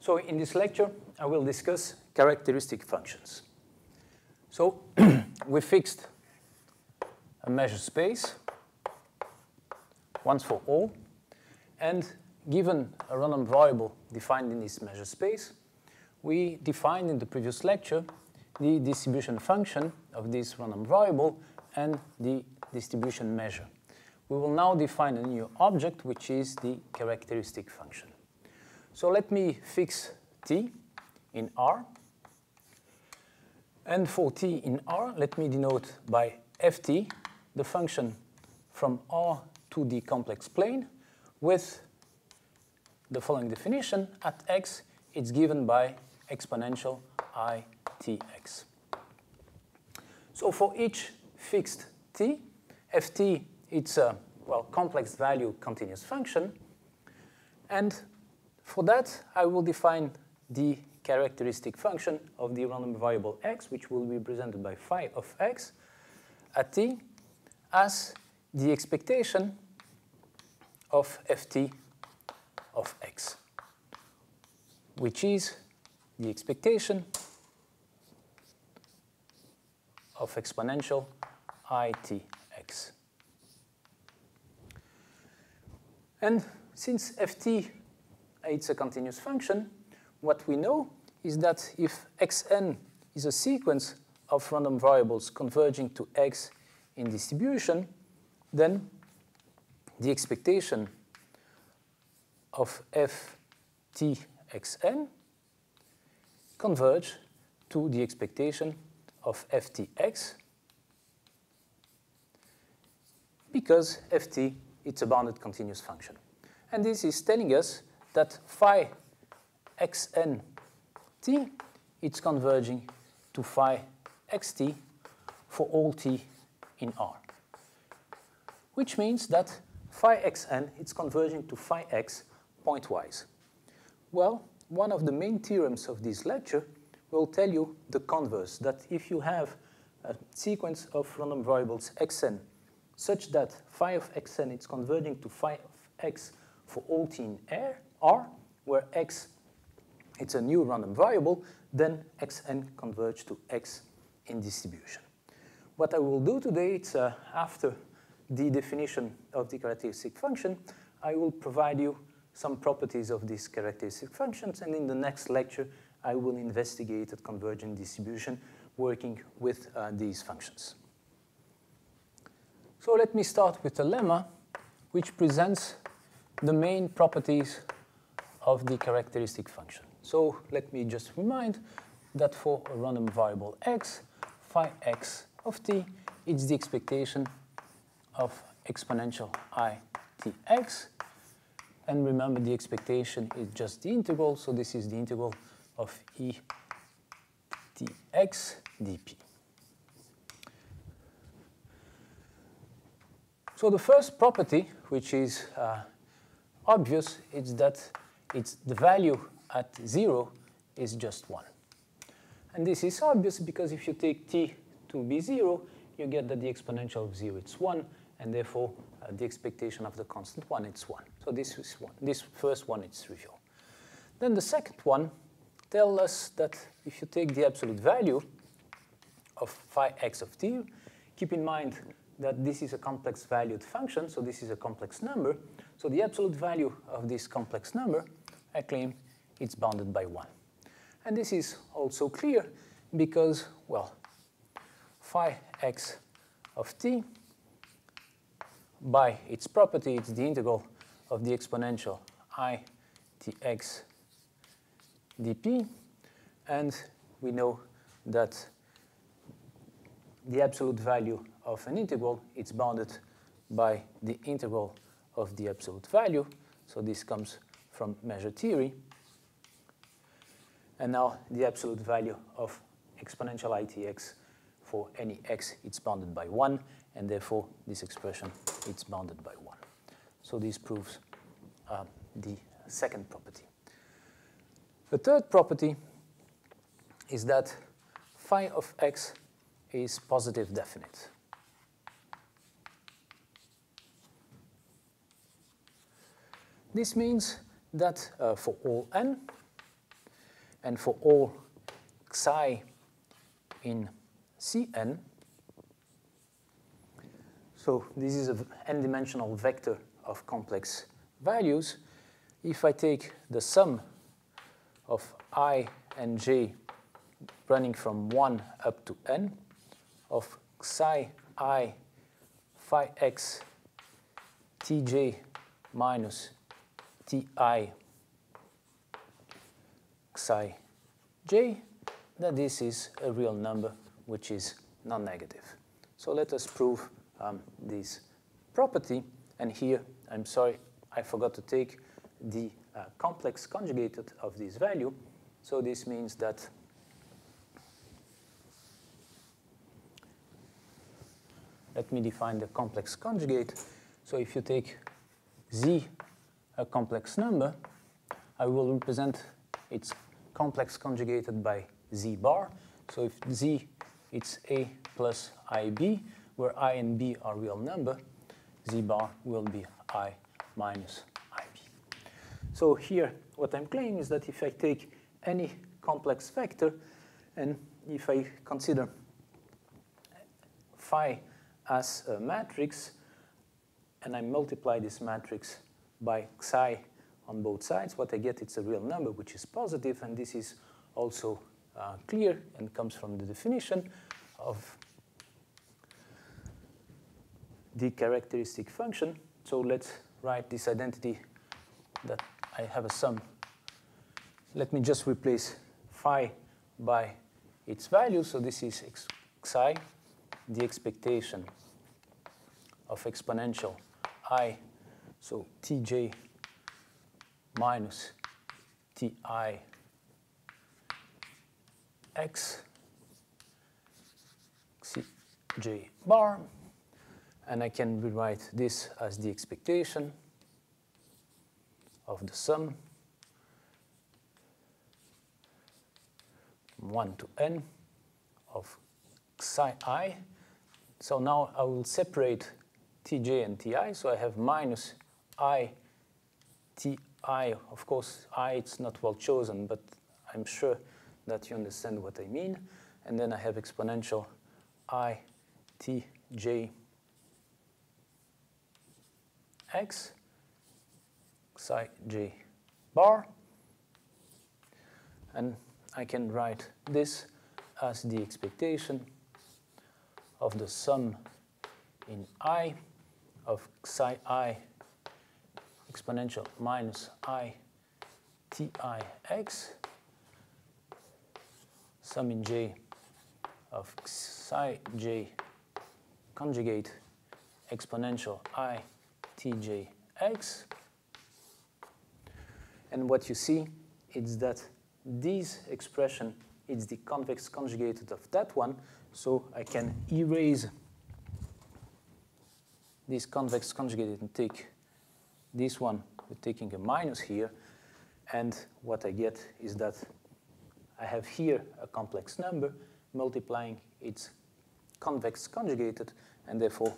So in this lecture, I will discuss characteristic functions. So we fixed a measure space once for all, and given a random variable defined in this measure space, we defined in the previous lecture the distribution function of this random variable and the distribution measure. We will now define a new object, which is the characteristic function. So let me fix t in R. And for t in R, let me denote by ft the function from R to the complex plane with the following definition. At x, it's given by exponential itx. So for each fixed t, ft, it's a, complex value continuous function. And for that, I will define the characteristic function of the random variable x, which will be represented by phi of x at t, as the expectation of ft of x, which is the expectation of exponential itx. And since ft it's a continuous function, what we know is that if xn is a sequence of random variables converging to x in distribution, then the expectation of ftxn converge to the expectation of ftx, because ft it's a bounded continuous function. And this is telling us that phi xn t, it's converging to phi xt for all t in R. Which means that phi xn, it's converging to phi x pointwise. Well, one of the main theorems of this lecture will tell you the converse, that if you have a sequence of random variables xn such that phi of xn is converging to phi of x for all t in R, where x it's a new random variable, then xn converge to x in distribution. What I will do today, it's after the definition of the characteristic function, I will provide you some properties of these characteristic functions, and in the next lecture, I will investigate a convergent distribution working with these functions. So let me start with a lemma, which presents the main properties of the characteristic function. So let me just remind that for a random variable x, phi x of t, it's the expectation of exponential itx. And remember, the expectation is just the integral, so this is the integral of e dx dp. So the first property, which is obvious, is that the value at 0 is just 1. And this is obvious because if you take t to be 0, you get that the exponential of 0 is 1, and therefore the expectation of the constant 1 is 1. So this is 1. This first one is trivial. Then the second one tells us that if you take the absolute value of phi x of t, keep in mind that this is a complex valued function, so this is a complex number. So the absolute value of this complex number, I claim it's bounded by 1. And this is also clear because, well, phi x of t, by its property, it's the integral of the exponential I dx dp, and we know that the absolute value of an integral, it's bounded by the integral of the absolute value. So this comes from measure theory. And now the absolute value of exponential itx for any x, it's bounded by 1, and therefore this expression, it's bounded by 1. So this proves the second property. The third property is that phi of x is positive definite. This means that for all n, and for all xi in Cn, so this is an n-dimensional vector of complex values. If I take the sum of I and j running from 1 up to n of xi I phi x tj minus ti xi j, that this is a real number which is non-negative. So let us prove this property. And here, I'm sorry, I forgot to take the complex conjugated of this value. So this means that let me define the complex conjugate. So if you take z, a complex number, I will represent its complex conjugated by z bar. So if z, it's a plus ib, where I and b are real number, z bar will be I minus ib. So here, what I'm claiming is that if I take any complex vector, and if I consider phi as a matrix, and I multiply this matrix by xi on both sides, what I get, it's a real number, which is positive, and this is also clear and comes from the definition of the characteristic function. So let's write this identity that I have a sum. Let me just replace phi by its value. So this is xi, the expectation of exponential I, so tj minus ti x cj bar. And I can rewrite this as the expectation of the sum from 1 to n of xi I. So now I will separate tj and ti. So I have minus I ti. Of course, I, it's not well chosen, but I'm sure that you understand what I mean. And then I have exponential I tj x xi j bar. And I can write this as the expectation of the sum in I of xi I exponential minus I ti x, sum in j of xi j conjugate exponential I tj x. And what you see is that this expression is the convex conjugated of that one. So I can erase this convex conjugated and take this one with taking a minus here. And what I get is that I have here a complex number multiplying its convex conjugated, and therefore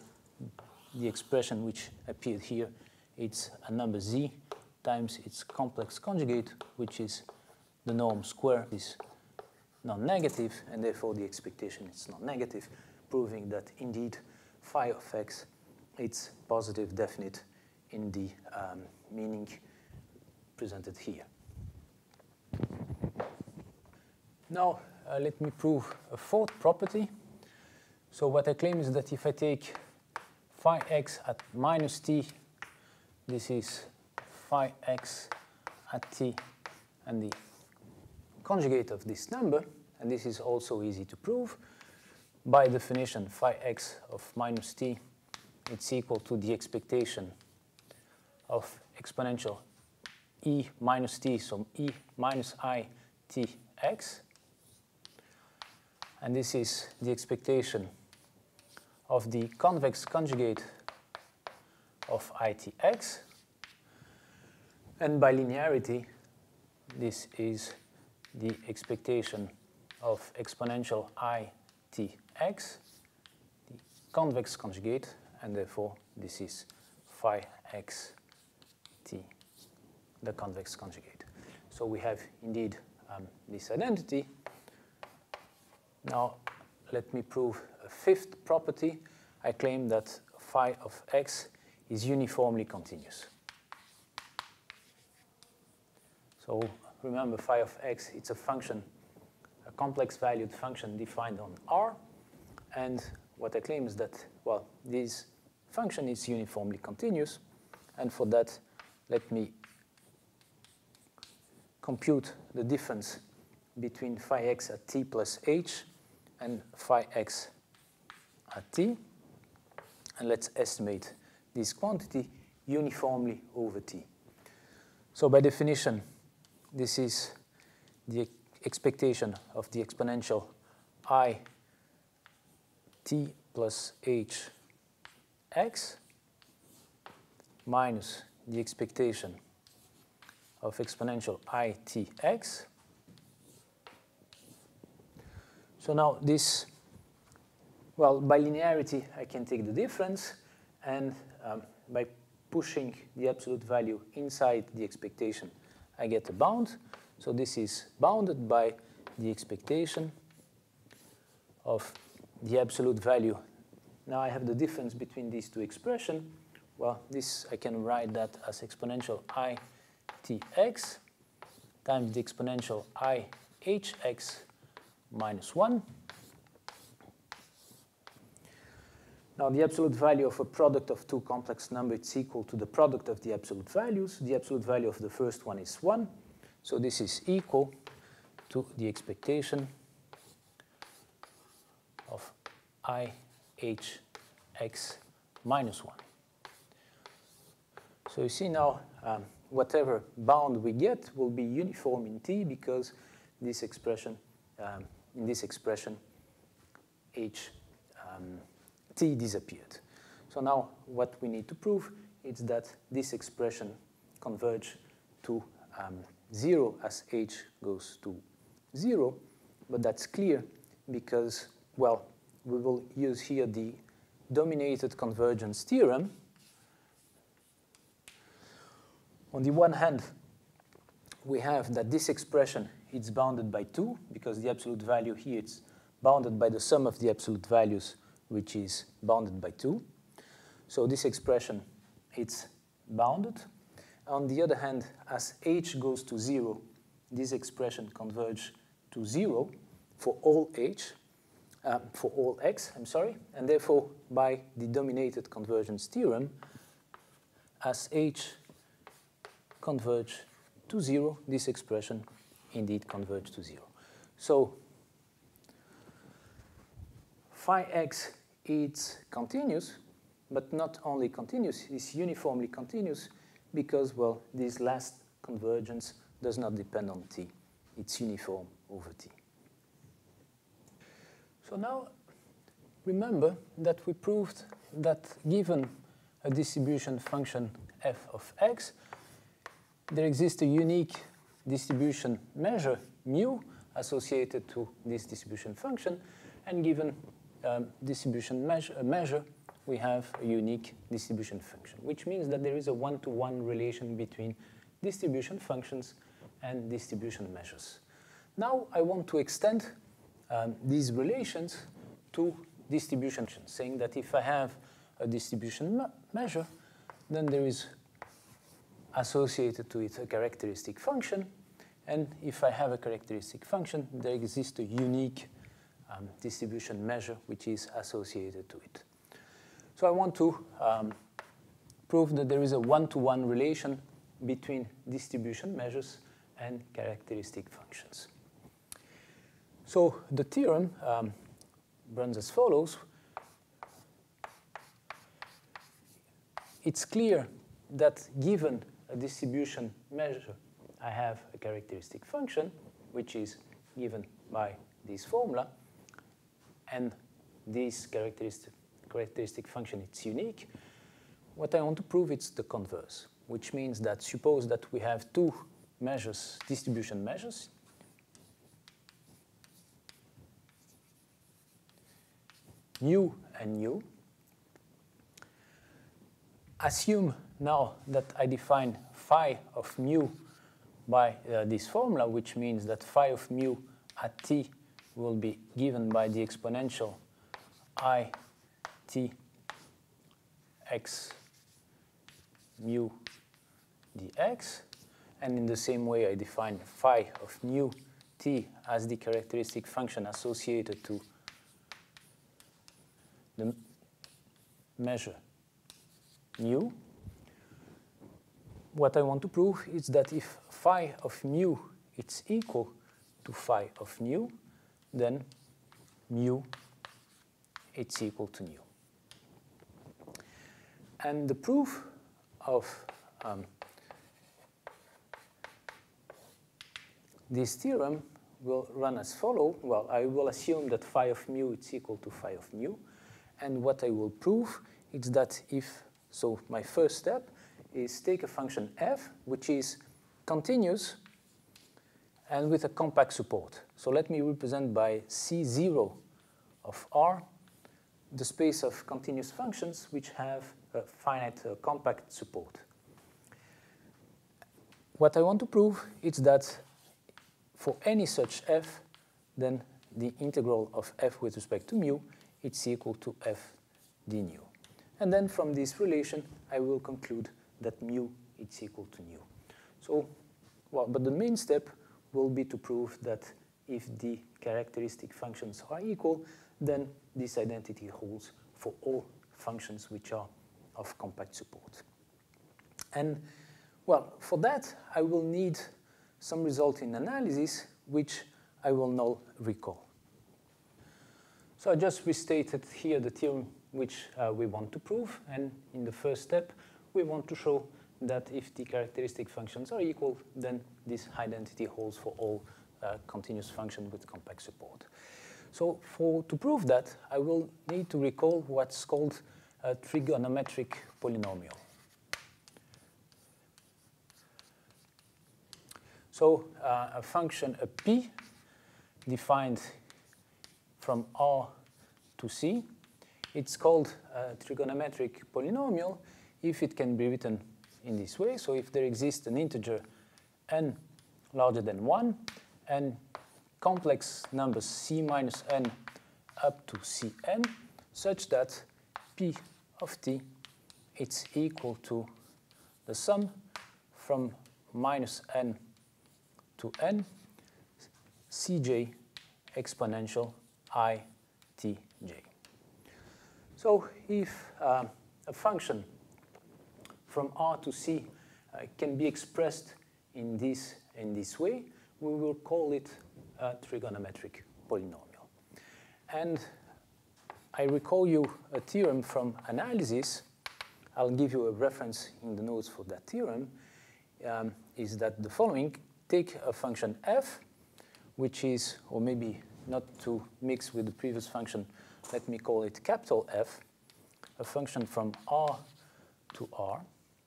the expression which appeared here, it's a number z times its complex conjugate, which is the norm square, is non-negative, and therefore the expectation is non-negative, proving that indeed phi of x, it's positive definite in the meaning presented here. Now let me prove a fourth property. So what I claim is that if I take phi x at minus t, this is phi x at t, and the conjugate of this number, and this is also easy to prove. By definition, phi x of minus t, it's equal to the expectation of exponential e minus t, so e minus I t x. And this is the expectation of the convex conjugate of itx. And by linearity, this is the expectation of exponential itx, the convex conjugate, and therefore this is phi x t, the convex conjugate. So we have indeed this identity. Now, let me prove a fifth property. I claim that phi of x is uniformly continuous. So remember, phi of x, it's a function, a complex valued function defined on R. And what I claim is that, well, this function is uniformly continuous. And for that, let me compute the difference between phi x at t plus h and phi x at t. And let's estimate this quantity uniformly over t. So by definition, this is the expectation of the exponential I t plus h x minus the expectation of exponential I t x. So now this, well, by linearity, I can take the difference, and by pushing the absolute value inside the expectation, I get a bound. So this is bounded by the expectation of the absolute value. Now I have the difference between these two expressions. Well, this, I can write that as exponential I tx times the exponential I hx minus 1. Now, the absolute value of a product of two complex numbers is equal to the product of the absolute values. The absolute value of the first one is 1. So this is equal to the expectation of I hx minus 1. So you see now, whatever bound we get will be uniform in t, because this expression, in this expression, t disappeared. So now what we need to prove is that this expression converges to 0 as h goes to 0. But that's clear because, well, we will use here the dominated convergence theorem. On the one hand, we have that this expression is bounded by 2, because the absolute value here is bounded by the sum of the absolute values, which is bounded by 2. So this expression, it's bounded. On the other hand, as h goes to 0, this expression converges to 0 for all h, for all x, and therefore, by the dominated convergence theorem, as h converge to 0, this expression indeed converges to 0. So phi x is continuous, but not only continuous, it's uniformly continuous because, well, this last convergence does not depend on t. It's uniform over t. So now remember that we proved that given a distribution function f of x, there exists a unique distribution measure mu associated to this distribution function, and given distribution measure, we have a unique distribution function, which means that there is a one-to-one relation between distribution functions and distribution measures. Now I want to extend these relations to distribution functions, saying that if I have a distribution measure, then there is associated to it a characteristic function, and if I have a characteristic function, there exists a unique distribution measure which is associated to it. So I want to prove that there is a one-to-one relation between distribution measures and characteristic functions. So the theorem runs as follows. It's clear that given a distribution measure, I have a characteristic function, which is given by this formula, and this characteristic function, it's unique. What I want to prove is the converse, which means that suppose that we have two measures, distribution measures, mu and nu. Assume now that I define phi of mu by this formula, which means that phi of mu at t will be given by the exponential I t x mu dx. And in the same way, I define phi of mu t as the characteristic function associated to the measure mu. What I want to prove is that if phi of mu is equal to phi of nu, then mu is equal to nu. And the proof of this theorem will run as follows. Well, I will assume that phi of mu is equal to phi of mu. And what I will prove is that if, so my first step is take a function f, which is continuous and with a compact support. So let me represent by C0 of R the space of continuous functions which have a finite compact support. What I want to prove is that for any such f, then the integral of f with respect to mu is equal to f d nu. And then from this relation, I will conclude that mu is equal to nu. So, well, but the main step will be to prove that if the characteristic functions are equal, then this identity holds for all functions which are of compact support. And, well, for that, I will need some resulting analysis, which I will now recall. So I just restated here the theorem which we want to prove. And in the first step, we want to show that if the characteristic functions are equal, then this identity holds for all continuous functions with compact support. So to prove that, I will need to recall what's called a trigonometric polynomial. So a function, a p, defined from R to C, it's called a trigonometric polynomial if it can be written in this way. So if there exists an integer n larger than 1 and complex numbers c minus n up to cn, such that p of t is equal to the sum from minus n to n cj exponential I t j. So if a function from R to C can be expressed in this way, we will call it a trigonometric polynomial. And I recall you a theorem from analysis. I'll give you a reference in the notes for that theorem, is that the following: take a function f, which is, or maybe not to mix with the previous function, let me call it capital F, a function from R to R,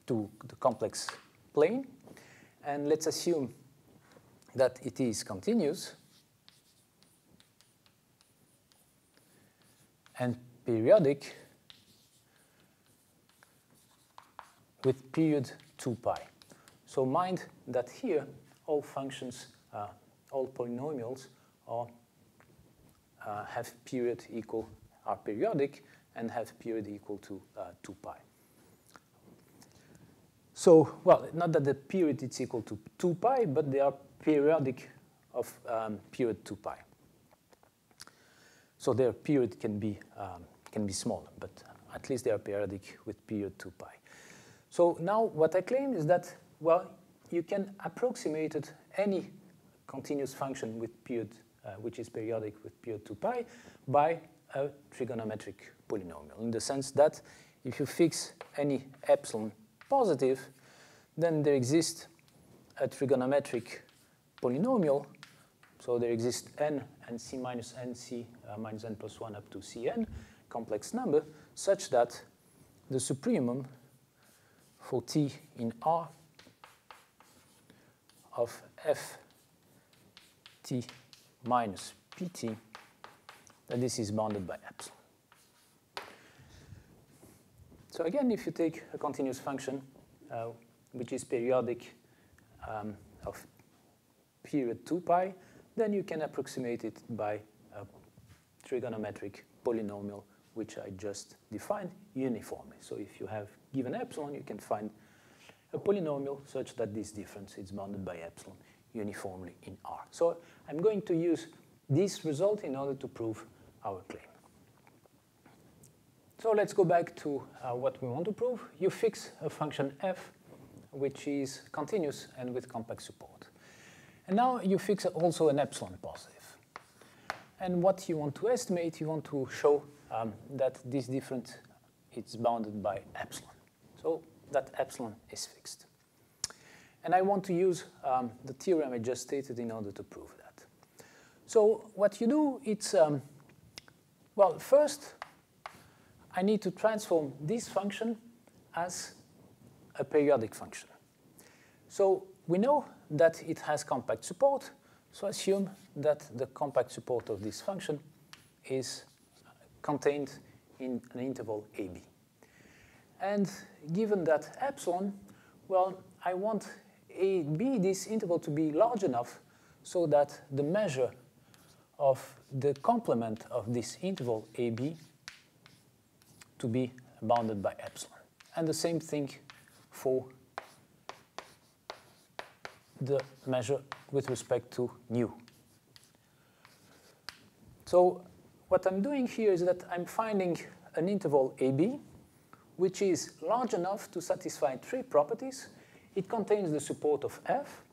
to the complex plane. And let's assume that it is continuous and periodic with period 2 pi. So mind that here all functions, all polynomials have period equal, are periodic and have period equal to 2 pi. So, well, not that the period is equal to 2 pi, but they are periodic of period 2 pi. So their period can be small, but at least they are periodic with period 2 pi. So now what I claim is that, well, you can approximate any continuous function with period, which is periodic with period 2 pi, by a trigonometric polynomial, in the sense that if you fix any epsilon positive, then there exists a trigonometric polynomial. So there exists n and c minus n, c minus n plus 1 up to cn, complex number, such that the supremum for t in R of f t minus pt, that this is bounded by epsilon. So again, if you take a continuous function which is periodic of period 2 pi, then you can approximate it by a trigonometric polynomial, which I just defined uniformly. So if you have given epsilon, you can find a polynomial such that this difference is bounded by epsilon uniformly in R. So I'm going to use this result in order to prove our claim. So let's go back to what we want to prove. You fix a function f, which is continuous and with compact support. And now you fix also an epsilon positive. And what you want to estimate, you want to show that this difference is bounded by epsilon. So that epsilon is fixed. And I want to use the theorem I just stated in order to prove that. So what you do, it's, well, first, I need to transform this function as a periodic function. So we know that it has compact support, so assume that the compact support of this function is contained in an interval AB. And given that epsilon, well, I want AB, this interval, to be large enough so that the measure of the complement of this interval AB to be bounded by epsilon. And the same thing for the measure with respect to nu. So what I'm doing here is that I'm finding an interval AB, which is large enough to satisfy three properties. It contains the support of f,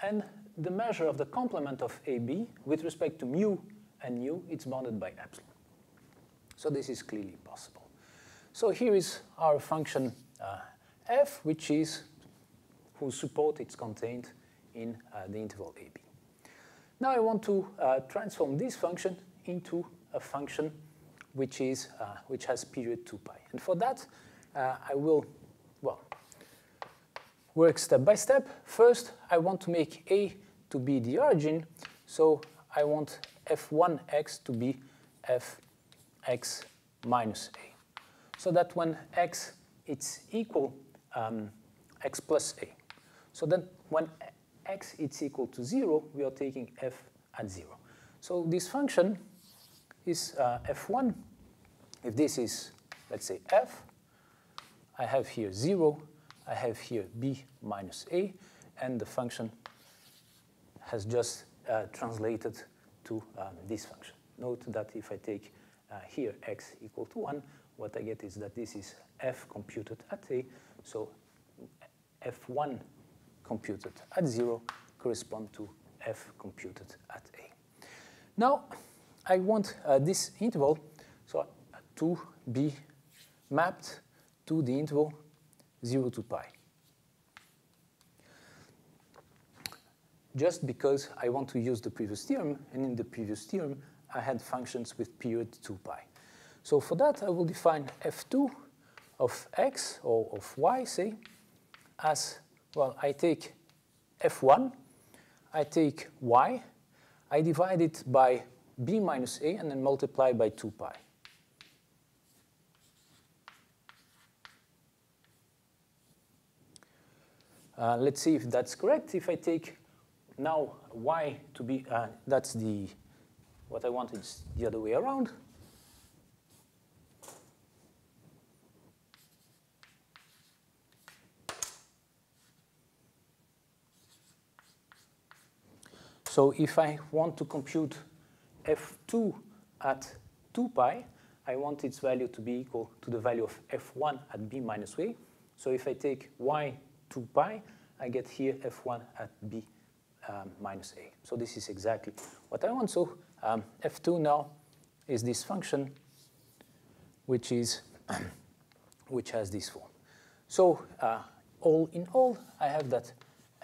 and the measure of the complement of AB with respect to mu and nu, it's bounded by epsilon. So this is clearly possible. So here is our function f, which is whose support is contained in the interval AB. Now I want to transform this function into a function which has period 2 pi. And for that, I will, well, work step by step. First, I want to make A to be the origin, so I want f1x to be fx minus A. So that when x is equal x plus A. So then when x is equal to 0, we are taking f at 0. So this function is f1. If this is, let's say, f, I have here 0, I have here b minus a, and the function has just translated to this function. Note that if I take here x equal to 1, what I get is that this is f computed at a, so f1 computed at 0 correspond to f computed at a. Now, I want this interval to be mapped to the interval 0 to pi. Just because I want to use the previous theorem, and in the previous theorem, I had functions with period 2 pi. So for that, I will define f2 of x, or of y, say, as, well, I take f1, I take y, I divide it by b minus a, and then multiply by 2 pi. Let's see if that's correct. If I take now y to be, that's the, what I want is the other way around. So if I want to compute f2 at 2 pi, I want its value to be equal to the value of f1 at b minus a. So if I take y 2 pi, I get here f1 at b minus a. So this is exactly what I want. So f2 now is this function which is which has this form. So all in all, I have that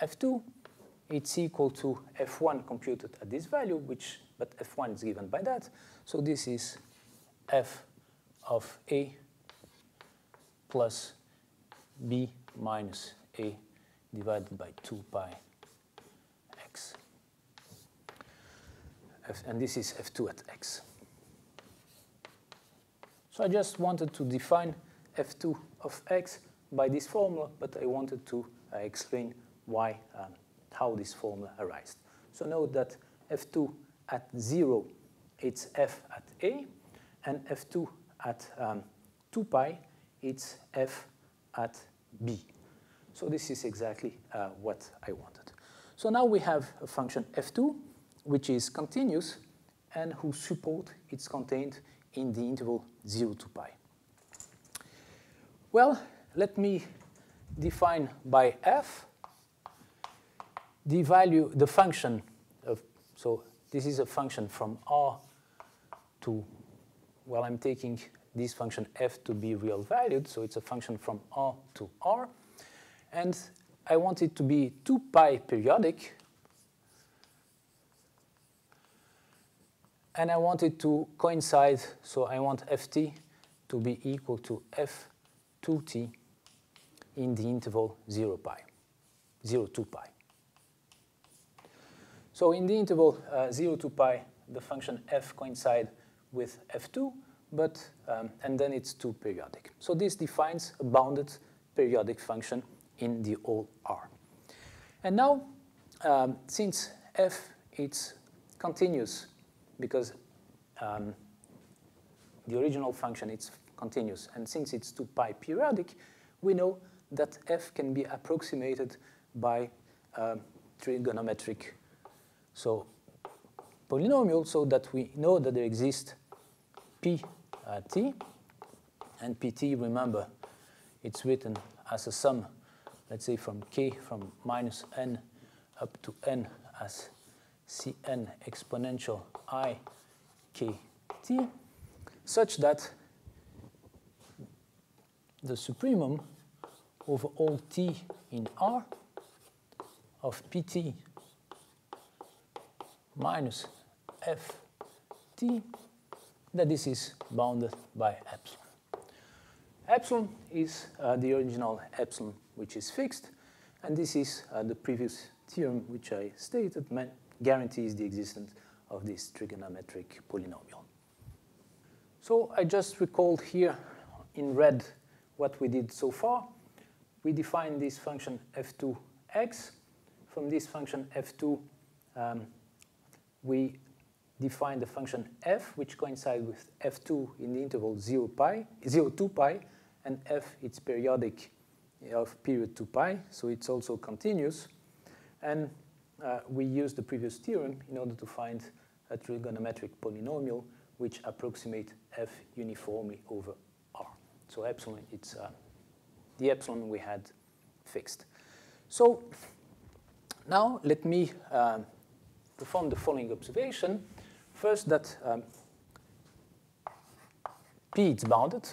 f2, it's equal to f1 computed at this value, but f1 is given by that. So this is f of a plus b minus a divided by 2 pi x. And this is f2 at x. So I just wanted to define f2 of x by this formula, but I wanted to explain why, how this formula arises. So note that f2 at 0, it's f at a, and f2 at 2 pi, it's f at b. So this is exactly what I wanted. So now we have a function f2, which is continuous, and whose support is contained in the interval 0 to pi. Well, let me define by f the value, the function of, so this is a function from R to, well, I'm taking this function f to be real valued, so it's a function from R to R, and I want it to be 2 pi periodic, and I want it to coincide, so I want ft to be equal to f2t in the interval 0 to pi. So in the interval 0 to pi, the function f coincides with f2, but and then it's 2 periodic. So this defines a bounded periodic function in the whole R. And now, since f is continuous, because the original function is continuous, and since it's 2 pi periodic, we know that f can be approximated by trigonometric polynomial, so that we know that there exists pt, and pt, remember, it's written as a sum, let's say from k, from minus n up to n as cn exponential I kt, such that the supremum over all t in R of pt minus ft, that this is bounded by epsilon. Epsilon is the original epsilon, which is fixed, and this is the previous theorem which I stated guarantees the existence of this trigonometric polynomial. So I just recalled here in red what we did so far. We defined this function f2x. From this function f2, we define the function f, which coincides with f2 in the interval 0 to pi, and f, it's periodic of period 2 pi, so it's also continuous. And we use the previous theorem in order to find a trigonometric polynomial which approximates f uniformly over R. So epsilon, it's the epsilon we had fixed. So now let me perform the following observation. First, that P is bounded.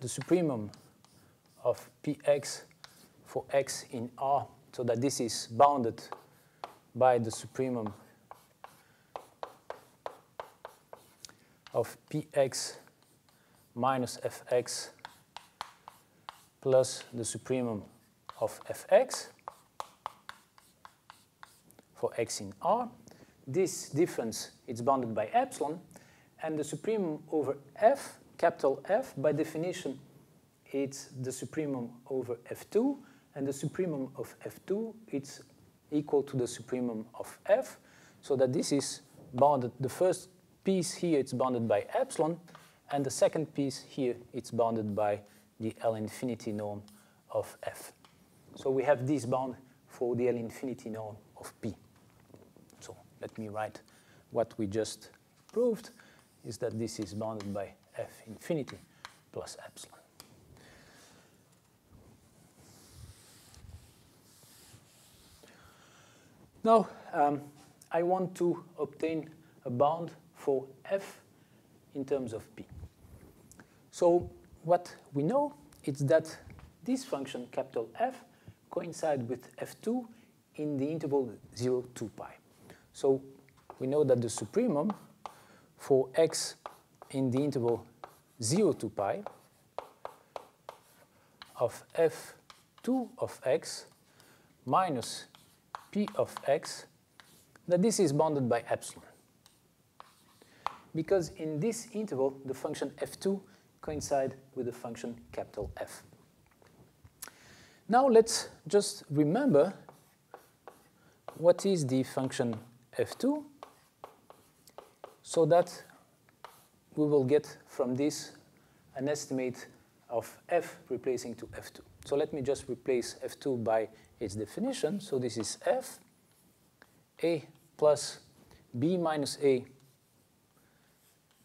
The supremum of Px for x in R, so that this is bounded by the supremum of Px minus Fx plus the supremum of Fx for x in R. This difference is bounded by epsilon, and the supremum over f, capital F, by definition, it's the supremum over f2, and the supremum of f2, it's equal to the supremum of f, so that this is bounded. The first piece here, it's bounded by epsilon, and the second piece here, it's bounded by the L infinity norm of f. So we have this bound for the L infinity norm of P. So let me write what we just proved, is that this is bounded by f infinity plus epsilon. Now, I want to obtain a bound for f in terms of P. So what we know is that this function, capital F, coincides with f2 in the interval 0 to pi. So we know that the supremum for x in the interval 0 to pi of f2 of x minus p of x, that this is bounded by epsilon. Because in this interval, the function f2 coincides with the function capital F. Now let's just remember what is the function f2, so that we will get from this an estimate of f replacing to f2. So let me just replace f2 by its definition. So this is f, a plus b minus a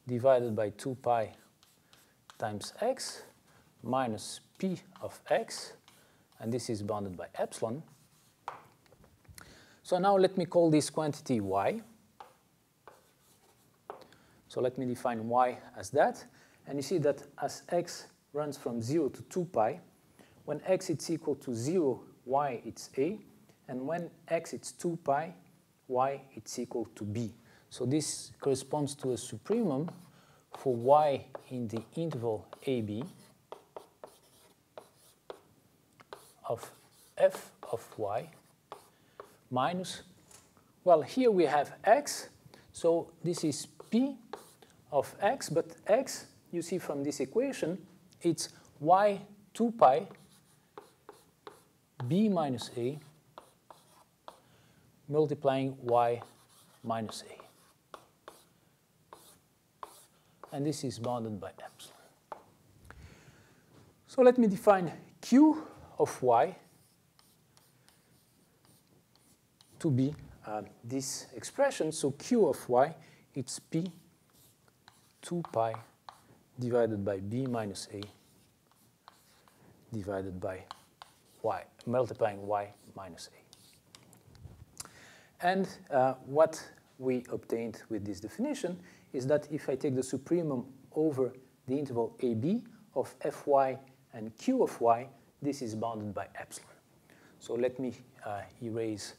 divided by 2 pi times x minus p of x, and this is bounded by epsilon. So now let me call this quantity y. So let me define y as that. And you see that as x runs from 0 to 2 pi, when x is equal to 0, y it's a, and when x is 2 pi, y it's equal to b. So this corresponds to a supremum for y in the interval ab of f of y minus, well, here we have x, so this is p of x, but x, you see from this equation, it's y 2 pi b minus a multiplying y minus a. And this is bounded by epsilon. So let me define q of y to be this expression. So q of y, it's p 2 pi divided by b minus a divided by y, multiplying y minus a. And what we obtained with this definition is that if I take the supremum over the interval ab of fy and q of y, this is bounded by epsilon. So let me erase.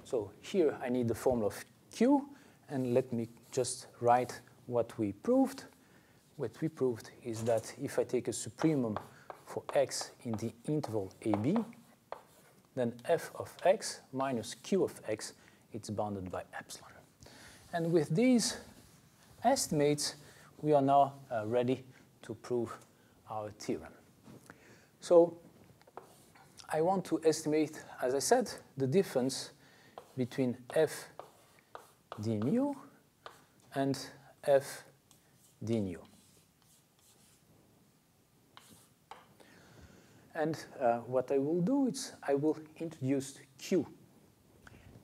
So here I need the formula of q, and let me just write what we proved. What we proved is that if I take a supremum for x in the interval ab, then f of x minus q of x, it's bounded by epsilon. And with these estimates, we are now ready to prove our theorem. So I want to estimate, as I said, the difference between f d mu and f d nu. And what I will do is I will introduce q,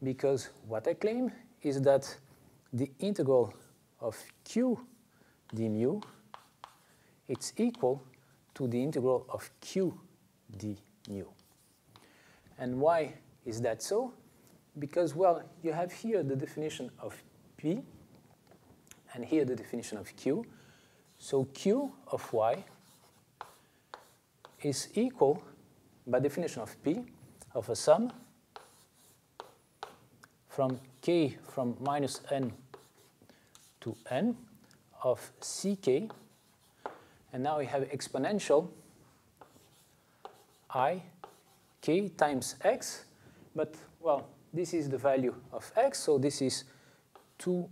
because what I claim is that the integral of q d mu, it's equal to the integral of q d nu. And why is that so? Because, well, you have here the definition of p, and here the definition of q. So q of y is equal, by definition of p, of a sum from k from minus n to n of ck, and now we have exponential I k times x, but, well, this is the value of x, so this is 2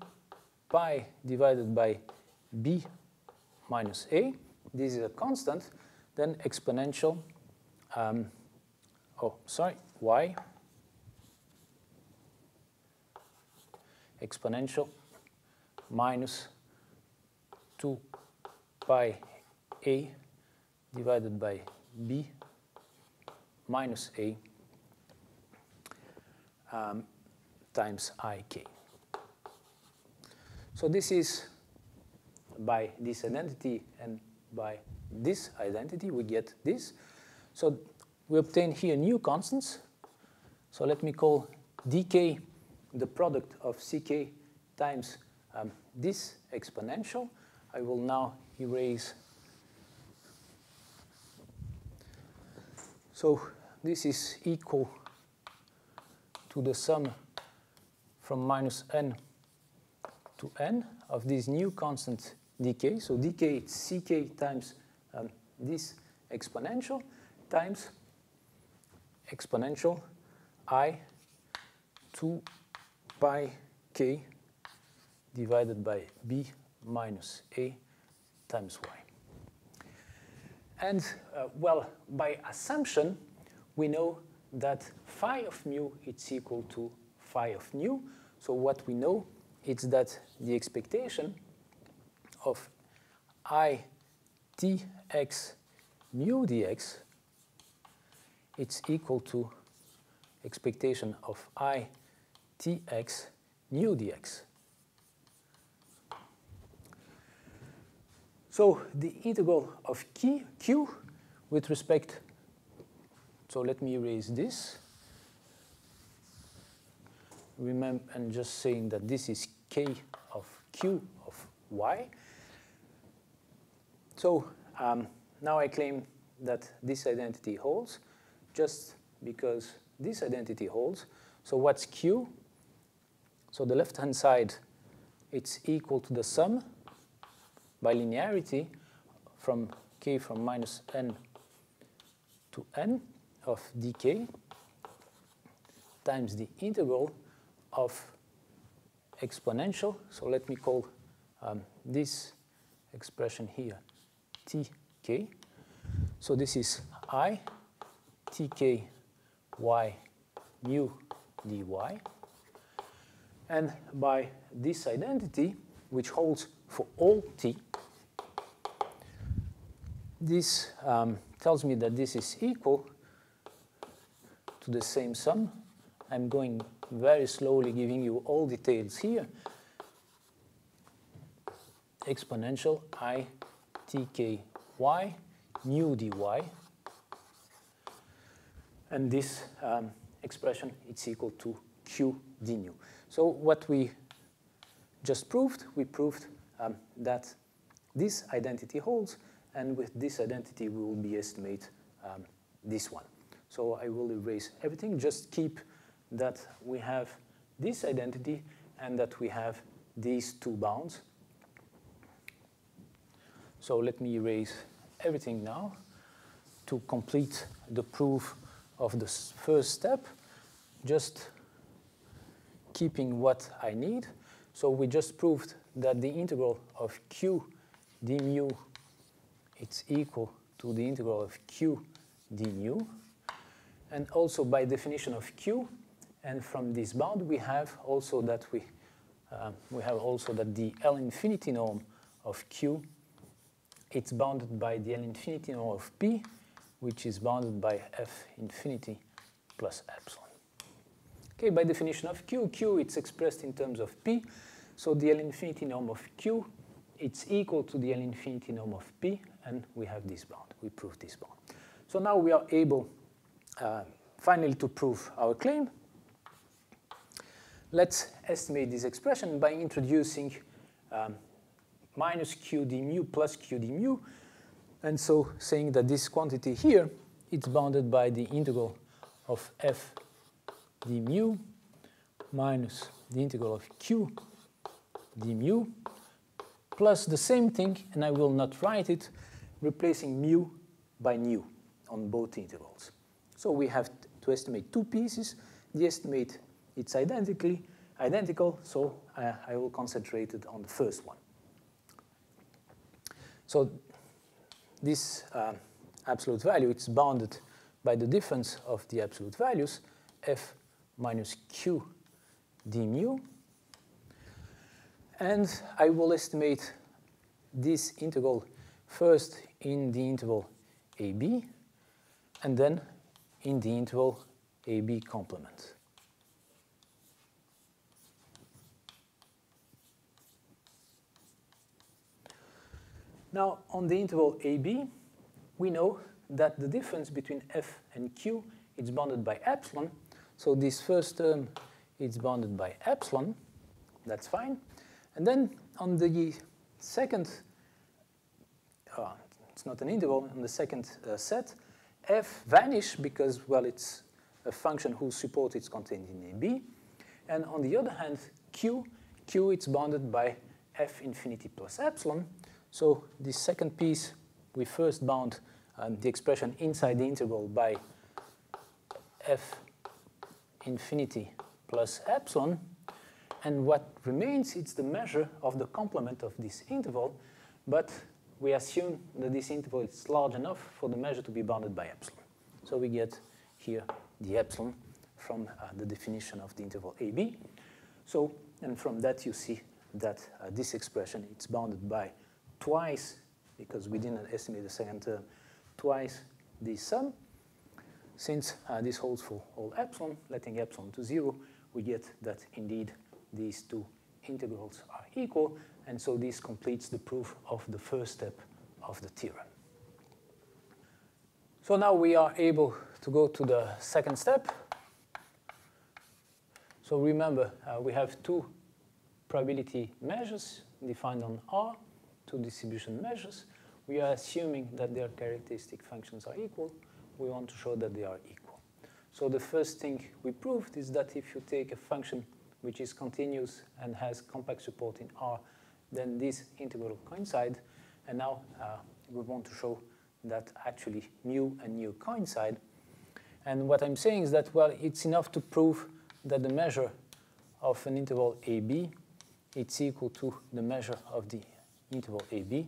pi divided by b minus a. This is a constant. Then exponential, y, exponential minus 2 pi a divided by b minus a times ik. So this is, by this identity and by this identity, we get this. So we obtain here new constants. So let me call dk the product of ck times this exponential. I will now erase. So this is equal to the sum from minus n to n of this new constant dk. So dk is ck times this exponential times exponential I 2 pi k divided by b minus a times y. And, well, by assumption, we know that phi of mu is equal to phi of nu. So what we know is that the expectation of I tx mu dx it's equal to expectation of I tx nu dx. So the integral of q with respect, so let me erase this. Remember, and just saying that this is k of q of y. So now I claim that this identity holds, just because this identity holds. So what's q? So the left-hand side, it's equal to the sum by linearity from k from minus n to n of dk times the integral of exponential. So let me call this expression here tk. So this is I tk y mu dy. And by this identity, which holds for all t, this tells me that this is equal to the same sum. I'm going very slowly, giving you all details here. Exponential I tk y mu dy. And this expression, it's equal to q d nu. So what we just proved, we proved that this identity holds, and with this identity we will be estimate this one. So I will erase everything, just keep that we have this identity and that we have these two bounds. So let me erase everything now to complete the proof of the first step, just keeping what I need. So we just proved that the integral of q d mu it's equal to the integral of q d nu. And also by definition of q, and from this bound we have also that the L infinity norm of q it's bounded by the L infinity norm of p, which is bounded by f infinity plus epsilon. Okay, by definition of q it's expressed in terms of p, so the L infinity norm of q it's equal to the L infinity norm of p, and we have this bound. We proved this bound. So now we are able finally to prove our claim. Let's estimate this expression by introducing minus q d mu plus q d mu, and so saying that this quantity here, it's bounded by the integral of f d mu minus the integral of q d mu plus the same thing, and I will not write it, replacing mu by nu on both integrals. So we have to estimate two pieces. The estimate, it's identical, so I will concentrate it on the first one. So this absolute value, it's bounded by the difference of the absolute values, f minus q d mu. And I will estimate this integral first in the interval ab, and then in the interval ab complement. Now, on the interval ab, we know that the difference between f and q is bounded by epsilon. So this first term is bounded by epsilon. That's fine. And then on the second, it's not an interval, on the second set, f vanish because, well, it's a function whose support is contained in AB. And on the other hand, q it's bounded by f infinity plus epsilon. So this second piece, we first bound the expression inside the integral by f infinity plus epsilon. And what remains, it's the measure of the complement of this interval. But we assume that this interval is large enough for the measure to be bounded by epsilon. So we get here the epsilon from the definition of the interval AB. So, and from that you see that this expression, it's bounded by twice, because we didn't estimate the second term, twice the sum. Since this holds for all epsilon, letting epsilon to 0, we get that indeed these two integrals are equal, and so this completes the proof of the first step of the theorem. So now we are able to go to the second step. So remember, we have two probability measures defined on R, two distribution measures. We are assuming that their characteristic functions are equal. We want to show that they are equal. So the first thing we proved is that if you take a function which is continuous and has compact support in R, then this integral coincide. And now we want to show that actually mu and nu coincide. And what I'm saying is that, well, it's enough to prove that the measure of an interval AB it's equal to the measure of the interval AB.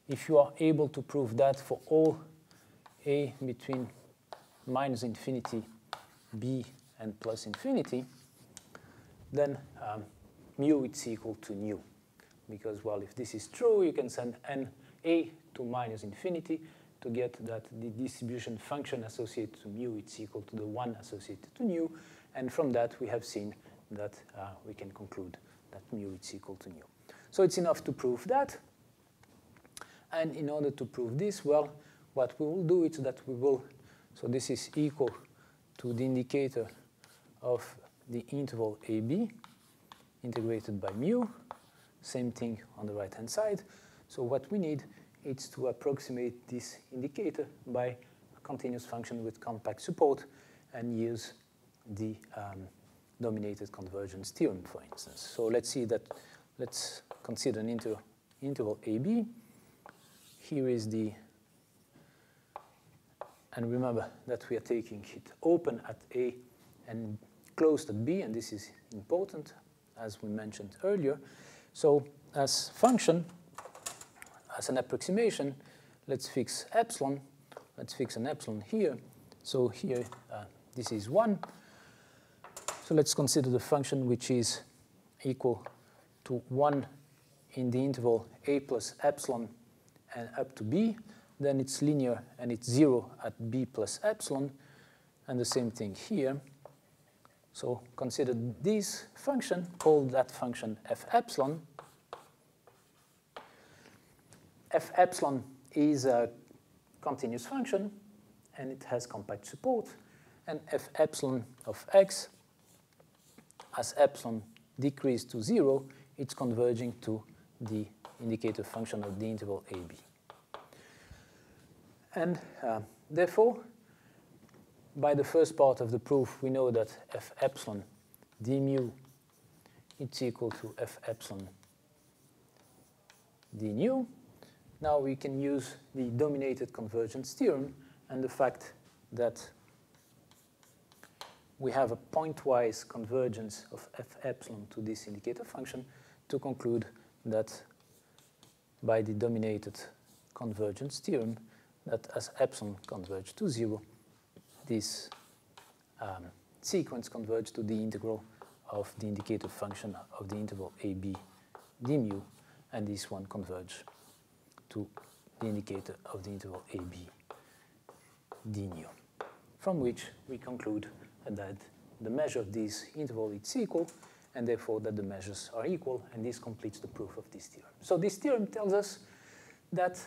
If you are able to prove that for all A between minus infinity, B, and plus infinity, then mu it's equal to nu. Because, well, if this is true, you can send n A to minus infinity to get that the distribution function associated to mu it's equal to the one associated to nu. And from that, we have seen that we can conclude that mu is equal to nu. So it's enough to prove that. And in order to prove this, well, what we will do is that we will, so this is equal to the indicator of the interval AB integrated by mu. Same thing on the right-hand side. So what we need is to approximate this indicator by a continuous function with compact support and use the dominated convergence theorem, for instance. So let's see that, let's consider an interval AB. Here is the, and remember that we are taking it open at A and closed at B, and this is important, as we mentioned earlier. So as function, as an approximation, let's fix epsilon. Let's fix an epsilon here. So here, this is 1. So let's consider the function which is equal to 1 in the interval A plus epsilon and up to B. Then it's linear and it's 0 at B plus epsilon. And the same thing here. So consider this function, call that function f epsilon. F epsilon is a continuous function, and it has compact support. And f epsilon of x, as epsilon decreases to 0, it's converging to the indicator function of the interval AB. And therefore, by the first part of the proof, we know that f epsilon d mu is equal to f epsilon d nu. Now we can use the dominated convergence theorem and the fact that we have a pointwise convergence of f epsilon to this indicator function to conclude that by the dominated convergence theorem, that as epsilon converges to 0, this sequence converges to the integral of the indicator function of the interval AB d mu, and this one converges to the indicator of the interval AB d nu, from which we conclude that the measure of this interval is equal, and therefore that the measures are equal, and this completes the proof of this theorem. So this theorem tells us that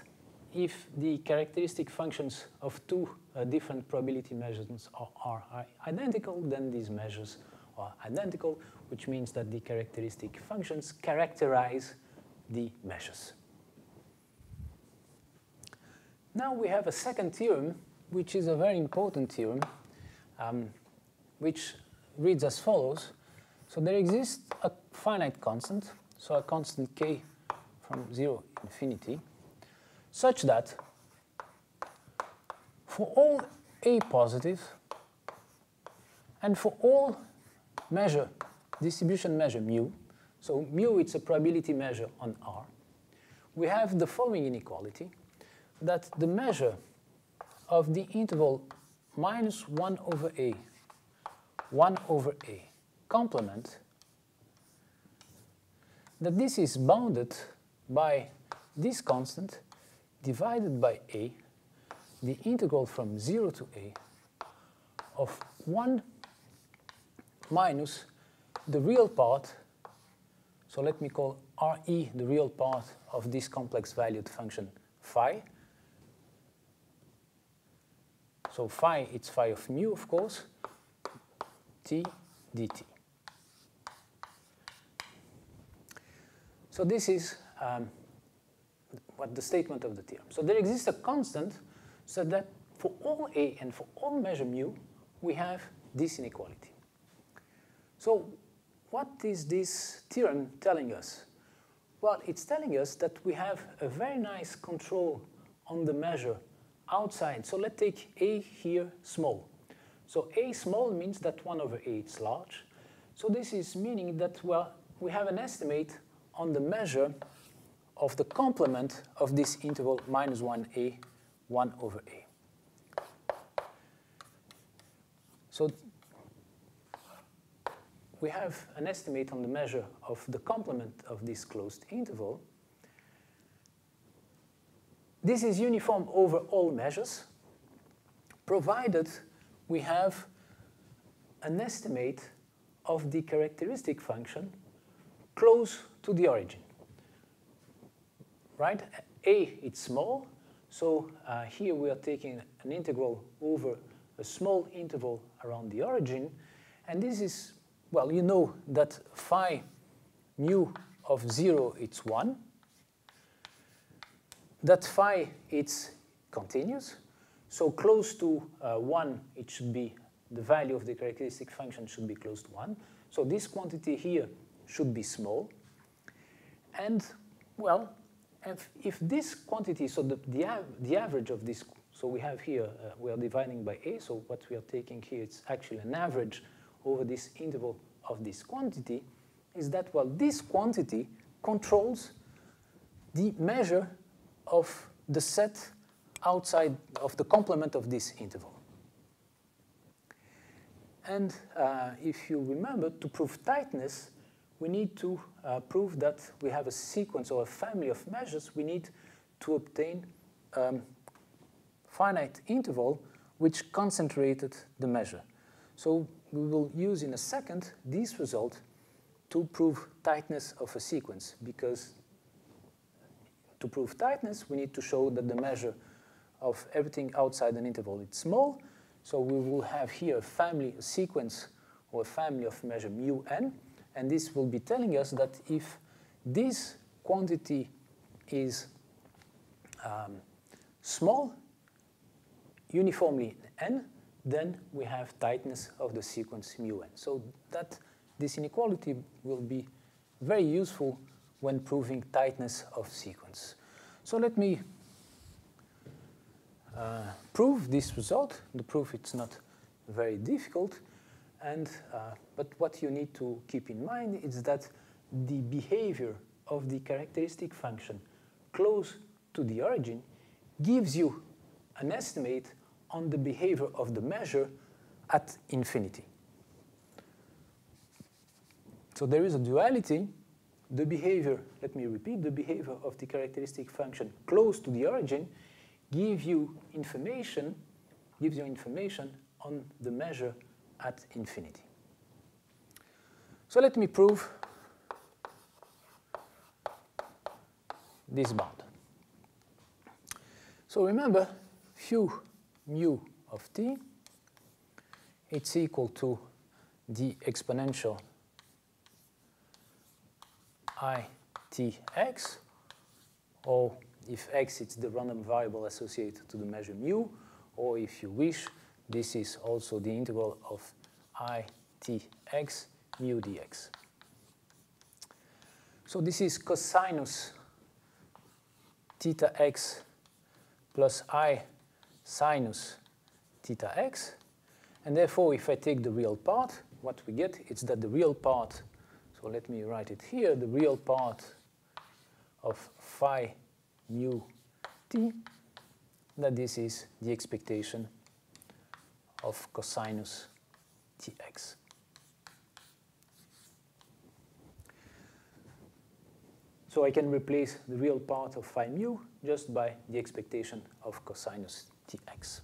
if the characteristic functions of two different probability measurements are identical, then these measures are identical, which means that the characteristic functions characterize the measures. Now we have a second theorem, which is a very important theorem, which reads as follows. So there exists a finite constant, so a constant k from 0 to infinity, such that for all A positive and for all measure, distribution measure mu, so mu it's a probability measure on R, we have the following inequality, that the measure of the interval minus 1 over a complement, that this is bounded by this constant divided by a, the integral from 0 to a of 1 minus the real part, so let me call Re the real part of this complex valued function phi. So phi, it's phi of mu, of course, t dt. So this is what the statement of the theorem. So there exists a constant so that for all a and for all measure mu, we have this inequality. So what is this theorem telling us? Well, it's telling us that we have a very nice control on the measure outside. So let's take a here small. So a small means that 1 over a is large. So this is meaning that, well, we have an estimate on the measure of the complement of this interval minus 1a, 1 over a. So we have an estimate on the measure of the complement of this closed interval. This is uniform over all measures, provided we have an estimate of the characteristic function close to the origin. Right? A, it's small, so here we are taking an integral over a small interval around the origin, and this is, well, you know that phi mu of 0, it's 1. That phi, it's continuous. So close to 1, it should be, the value of the characteristic function should be close to 1. So this quantity here should be small. And, well, if this quantity, so the average of this, so we have here, we are dividing by a, so what we are taking here, it's actually an average over this interval of this quantity, is that, well, this quantity controls the measure of the set outside of the complement of this interval. And if you remember, to prove tightness, we need to prove that we have a sequence or a family of measures. We need to obtain finite interval which concentrated the measure. So we will use in a second this result to prove tightness of a sequence, because to prove tightness, we need to show that the measure of everything outside an interval is small. So we will have here a family, a sequence, or a family of measure mu n, and this will be telling us that if this quantity is small, uniformly n, then we have tightness of the sequence mu n. So that this inequality will be very useful when proving tightness of sequence. So let me prove this result. The proof, it's not very difficult, and but what you need to keep in mind is that the behavior of the characteristic function close to the origin gives you an estimate on the behavior of the measure at infinity. So there is a duality. The behavior, let me repeat, the behavior of the characteristic function close to the origin gives you information on the measure at infinity. So let me prove this bound. So remember, phi mu of t, it's equal to the exponential I tx, or if x, it's the random variable associated to the measure mu, or if you wish, this is also the integral of I tx mu dx. So this is cosinus theta x plus I sinus theta x, and therefore if I take the real part, what we get is that the real part, so let me write it here, the real part of phi mu t, that this is the expectation of cosinus tx. So I can replace the real part of phi mu just by the expectation of cosinus tx.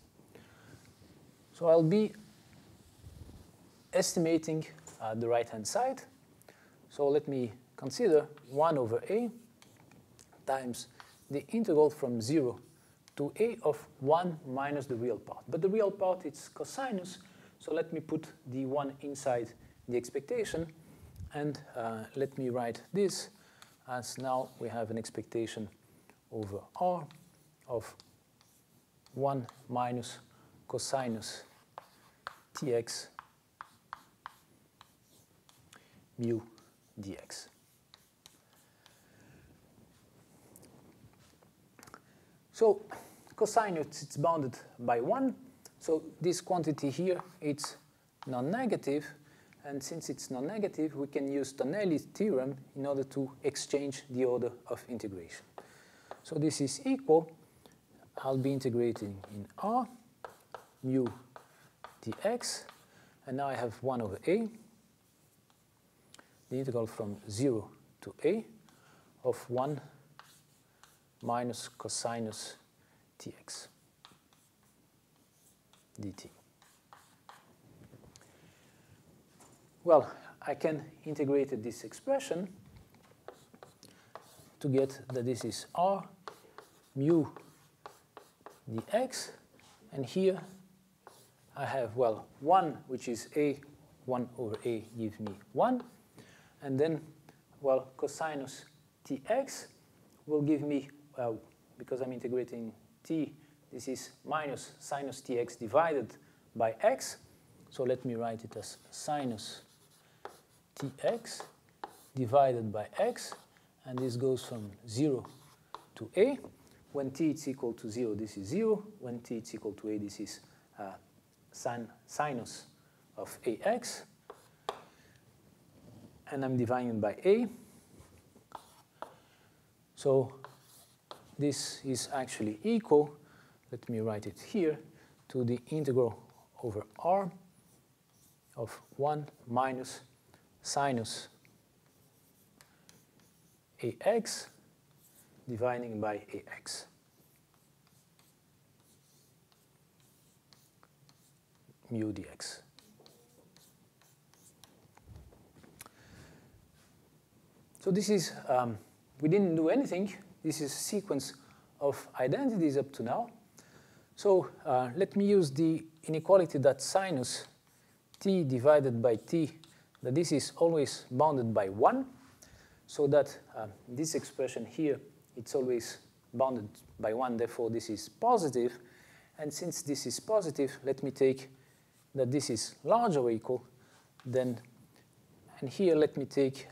So I'll be estimating the right-hand side. So let me consider 1 over a times the integral from 0 to a of 1 minus the real part. But the real part is cosinus, so let me put the 1 inside the expectation, and let me write this as now we have an expectation over r of 1 minus cosinus tx mu dx. So cosinus, it's bounded by 1. So this quantity here, it's non-negative. And since it's non-negative, we can use Tonality Theorem in order to exchange the order of integration. So this is equal. I'll be integrating in r mu dx. And now I have 1 over a. The integral from 0 to a of 1 minus cosinus tx dt. Well, I can integrate this expression to get that this is r mu dx, and here I have, well, 1, which is a, 1 over a gives me 1, and then, well, cosinus tx will give me, because I'm integrating t, this is minus sinus tx divided by x, so let me write it as sinus tx divided by x, and this goes from 0 to a. When t is equal to 0, this is 0. When t is equal to a, this is sinus of ax. And I'm dividing by a. So this is actually equal, let me write it here, to the integral over r of 1 minus sinus ax dividing by ax. Mu dx. So this is, we didn't do anything. This is a sequence of identities up to now. So let me use the inequality that sinus t divided by t, that this is always bounded by 1, so that this expression here, it's always bounded by 1, therefore this is positive. And since this is positive, let me take that this is larger or equal than, and here let me take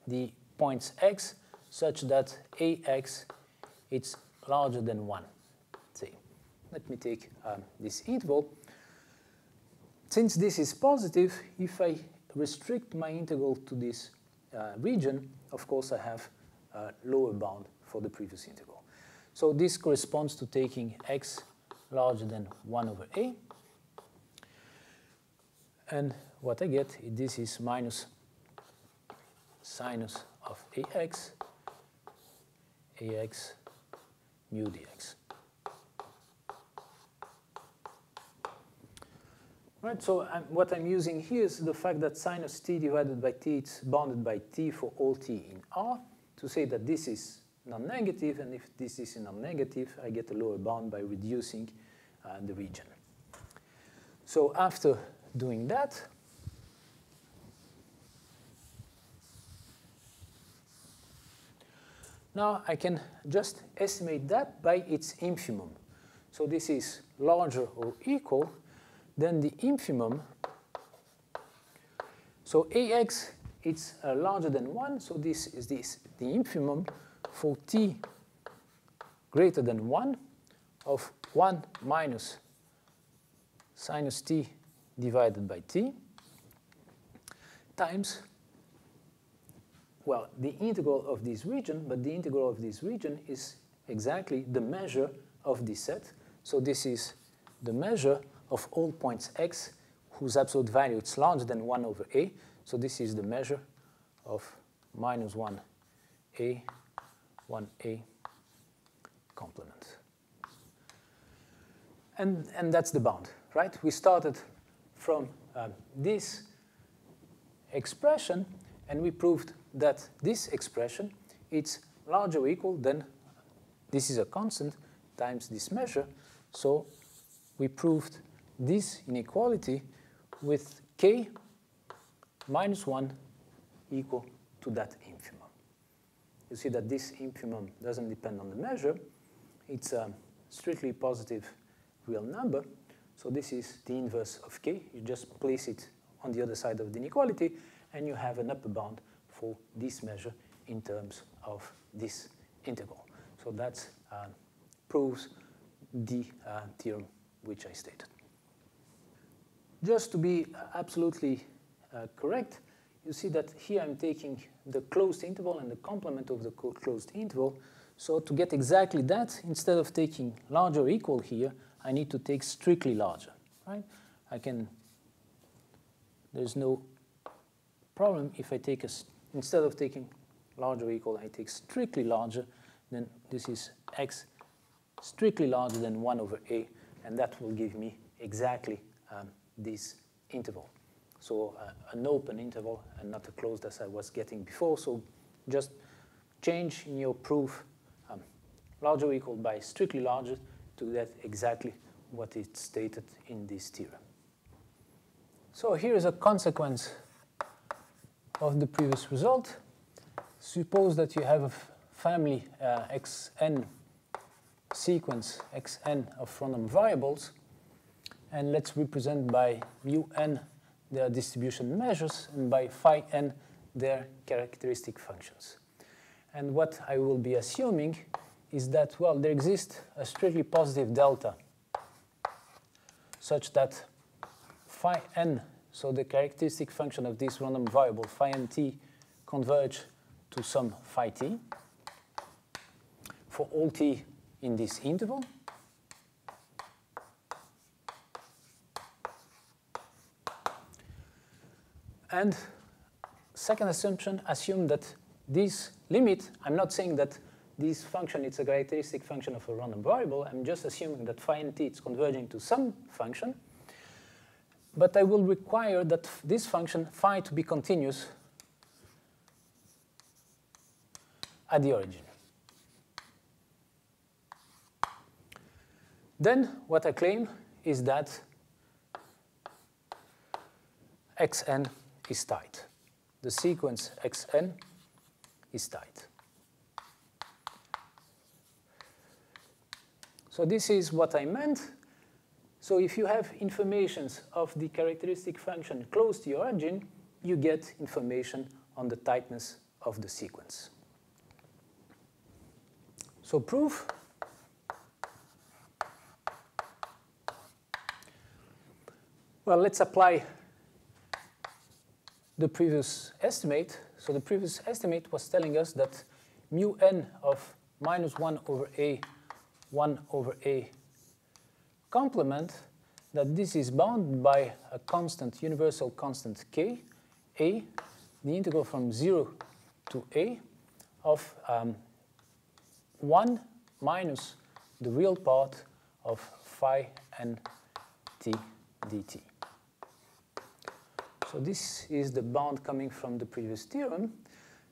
the points x such that ax it's larger than 1. Say, let me take this interval. Since this is positive, if I restrict my integral to this region, of course I have a lower bound for the previous integral. So this corresponds to taking x larger than 1 over a. And what I get, this is minus sinus of ax mu dx. Right, so what I'm using here is the fact that sinus t divided by t is bounded by t for all t in R, to say that this is non-negative, and if this is non-negative, I get a lower bound by reducing the region. So after doing that, now I can just estimate that by its infimum. So this is larger or equal than the infimum. So ax, it's larger than 1, so this is the infimum for t greater than 1 of 1 minus sinus t divided by t times, well, the integral of this region, but the integral of this region is exactly the measure of this set. So this is the measure of all points x whose absolute value is larger than 1 over a. So this is the measure of minus 1a, 1a complement. And that's the bound, right? We started from this expression, and we proved that this expression is larger or equal than, this is a constant, times this measure. So we proved this inequality with k minus 1 equal to that infimum. You see that this infimum doesn't depend on the measure. It's a strictly positive real number. So this is the inverse of k. You just place it on the other side of the inequality, and you have an upper bound for this measure in terms of this integral. So that proves the theorem which I stated. Just to be absolutely correct, you see that here I'm taking the closed interval and the complement of the closed interval. So to get exactly that, instead of taking larger or equal here, I need to take strictly larger, right? There's no problem if I take instead of taking larger or equal, I take strictly larger, then this is x strictly larger than 1 over a, and that will give me exactly this interval. So an open interval and not a closed as I was getting before. So just change in your proof larger or equal by strictly larger to get exactly what is stated in this theorem. So here is a consequence of the previous result. Suppose that you have a family xn sequence xn of random variables, and let's represent by mu n their distribution measures and by phi n their characteristic functions. And what I will be assuming is that, well, there exists a strictly positive delta such that phi n, so the characteristic function of this random variable phi n t, converge to some phi t for all t in this interval. And second assumption, assume that this limit, I'm not saying that this function is a characteristic function of a random variable, I'm just assuming that phi n t is converging to some function, but I will require that this function phi to be continuous at the origin. Then what I claim is that xn is tight. The sequence xn is tight. So this is what I meant. So if you have informations of the characteristic function close to the origin, you get information on the tightness of the sequence. So proof. Well, let's apply the previous estimate. So the previous estimate was telling us that mu n of minus 1 over a, 1 over a complement, that this is bounded by a constant, universal constant k, a, the integral from 0 to a of 1 minus the real part of phi n t dt. So this is the bound coming from the previous theorem.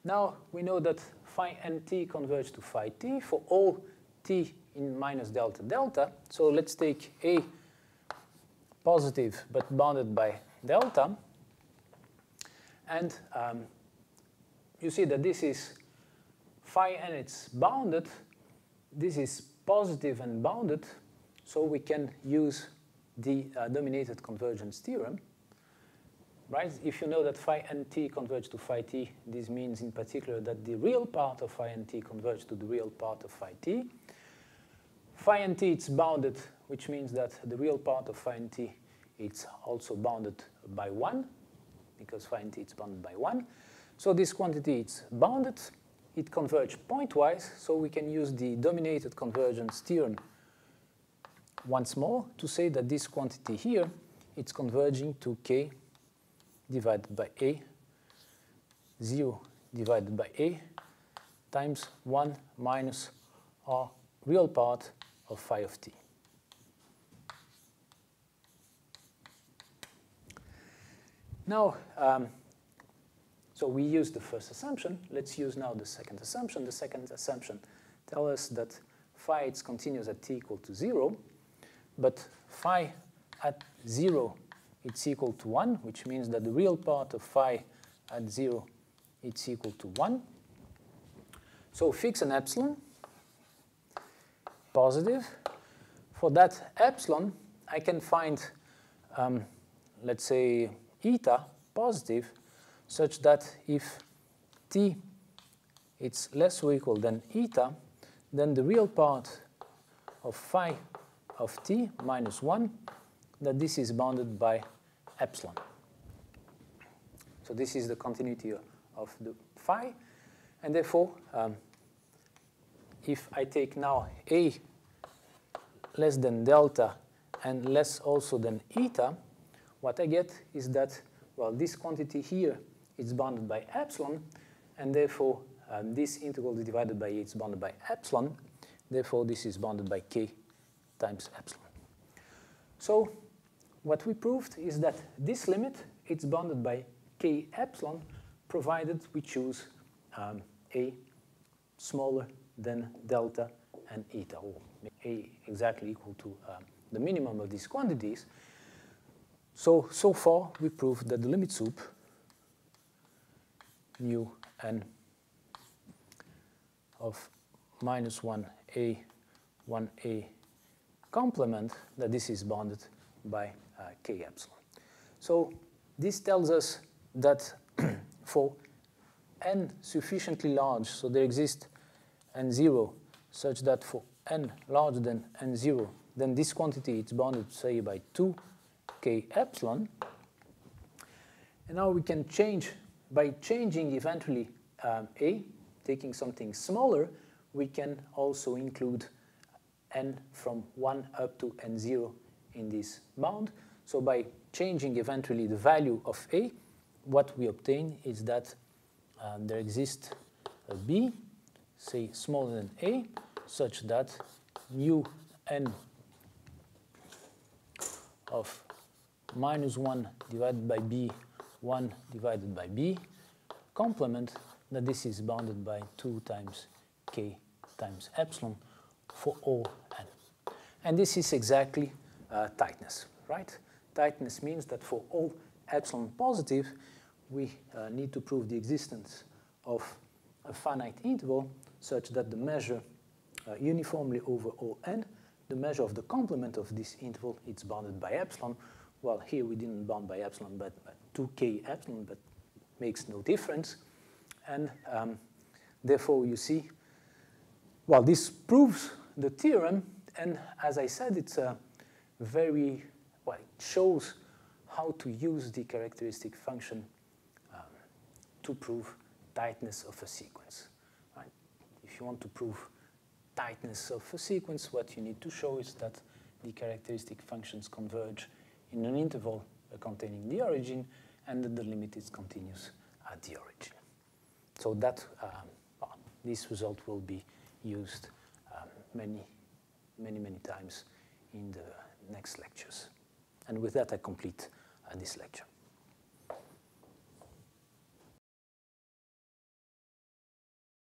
Now we know that phi n t converges to phi t for all t in minus delta delta. So let's take a positive but bounded by delta. And you see that this is phi n, it's bounded. This is positive and bounded. So we can use the dominated convergence theorem. Right? If you know that phi n t converges to phi t, this means in particular that the real part of phi n t converges to the real part of phi t. Phi n t it's bounded, which means that the real part of phi n t it's also bounded by 1, because phi n t it's bounded by 1. So this quantity it's bounded, it converges pointwise, so we can use the dominated convergence theorem once more to say that this quantity here, it's converging to k divided by a, 0 divided by a, times 1 minus our real part of phi of t. Now, so we used the first assumption. Let's use now the second assumption. The second assumption tells us that phi is continuous at t equal to 0, but phi at 0 it's equal to 1, which means that the real part of phi at 0 it's equal to 1. So fix an epsilon, positive. For that epsilon, I can find, let's say, eta positive, such that if t it's less or equal than eta, then the real part of phi of t minus 1, that this is bounded by epsilon. So this is the continuity of the phi, and therefore, if I take now a less than delta and less also than eta, what I get is that, well, this quantity here is bounded by epsilon, and therefore this integral divided by a is bounded by epsilon. Therefore, this is bounded by k times epsilon. So what we proved is that this limit, it's bounded by k epsilon, provided we choose a smaller than delta and eta, or a exactly equal to the minimum of these quantities. So far, we proved that the limit sup mu n of minus 1a, 1a complement, that this is bounded by k epsilon. So this tells us that for n sufficiently large, so there exists n0, such that for n larger than n0, then this quantity is bounded, say, by 2k epsilon. And now we can change, by changing eventually a, taking something smaller, we can also include n from 1 up to n0 in this bound. So by changing eventually the value of a, what we obtain is that there exists a b, say smaller than a, such that mu n of minus 1 divided by b, 1 divided by b, complement, that this is bounded by 2 times k times epsilon for all n. And this is exactly tightness, right? Tightness means that for all epsilon positive, we need to prove the existence of a finite interval such that the measure uniformly over all n, the measure of the complement of this interval, it's bounded by epsilon. Well, here we didn't bound by epsilon, but 2k epsilon, but makes no difference. And therefore, you see, well, this proves the theorem. And as I said, it's a very, well, it shows how to use the characteristic function to prove tightness of a sequence. Right? If you want to prove tightness of a sequence, what you need to show is that the characteristic functions converge in an interval containing the origin, and that the limit is continuous at the origin. So that this result will be used many times in the next lectures. And with that, I complete this lecture.